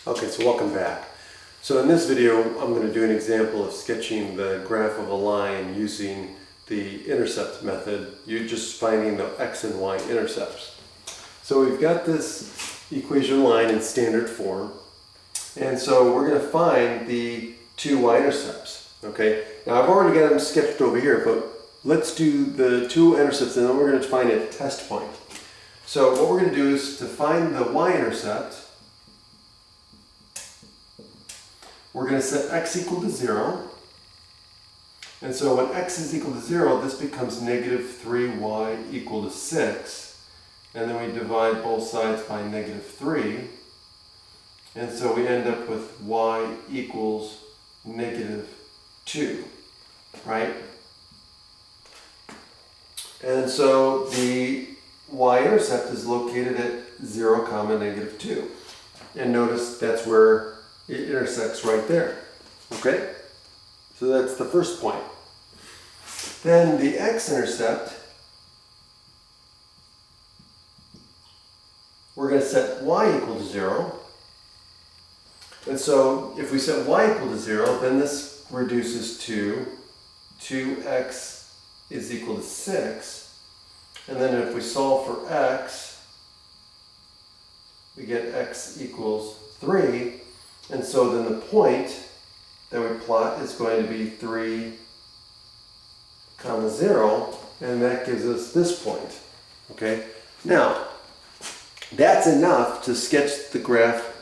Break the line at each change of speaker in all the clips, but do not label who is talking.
Okay, so welcome back. So in this video, I'm going to do an example of sketching the graph of a line using the intercept method. You're just finding the x and y intercepts. So we've got this equation line in standard form, and so we're going to find the two y-intercepts. Okay, now I've already got them sketched over here, but let's do the two intercepts and then we're going to find a test point. So what we're going to do is to find the y-intercept, we're going to set x equal to 0. And so when x is equal to 0, this becomes negative 3y equal to 6. And then we divide both sides by negative 3. And so we end up with y equals negative 2, right? And so the y-intercept is located at 0, negative 2. And notice that's where it intersects right there. Okay? So that's the first point. Then the x-intercept, we're going to set y equal to 0. And so if we set y equal to 0, then this reduces to 2x is equal to 6. And then if we solve for x, we get x equals 3. And so then the point that we plot is going to be 3, 0, and that gives us this point. Okay? Now, that's enough to sketch the graph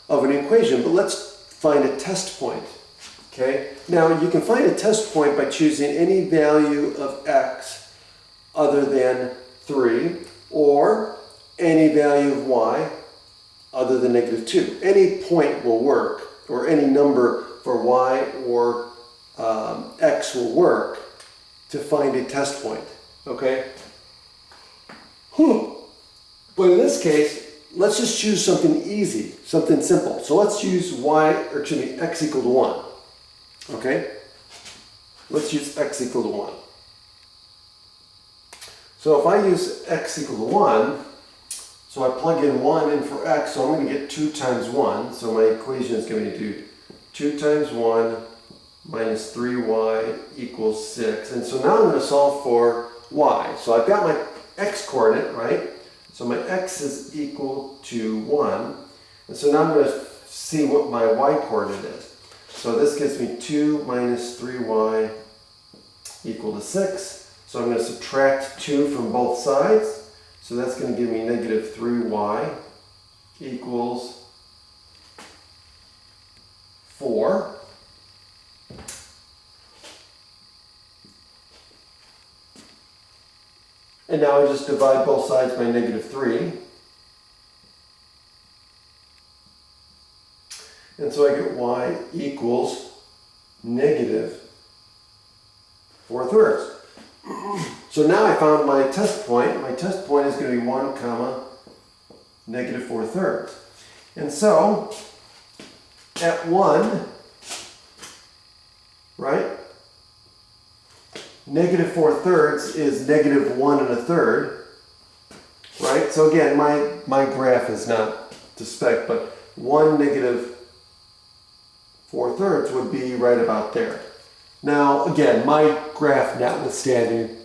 of an equation, but let's find a test point. Okay? Now, you can find a test point by choosing any value of x other than 3, or any value of y other than negative 2. Any point will work, or any number for y or x will work to find a test point. Okay? But in this case, let's just choose something easy, something simple. So let's use x equal to 1. Okay? Let's use x equal to 1. So if I use x equal to 1, so I plug in 1 in for x, so I'm going to get 2 times 1. So my equation is going to do 2 times 1 minus 3y equals 6. And so now I'm going to solve for y. So I've got my x coordinate, right? So my x is equal to 1. And so now I'm going to see what my y coordinate is. So this gives me 2 minus 3y equal to 6. So I'm going to subtract 2 from both sides. So that's going to give me negative 3y equals 4. And now I just divide both sides by negative 3. And so I get y equals negative 4/3. So now I found my test point. My test point is going to be 1, negative 4/3. And so at 1, right? Negative 4/3 is negative 1 1/3, right? So again, my graph is not to spec, but 1 negative 4/3 would be right about there. Now, again, my graph notwithstanding,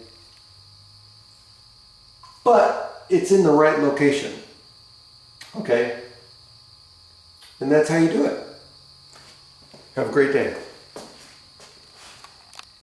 but it's in the right location. Okay? And that's how you do it. Have a great day.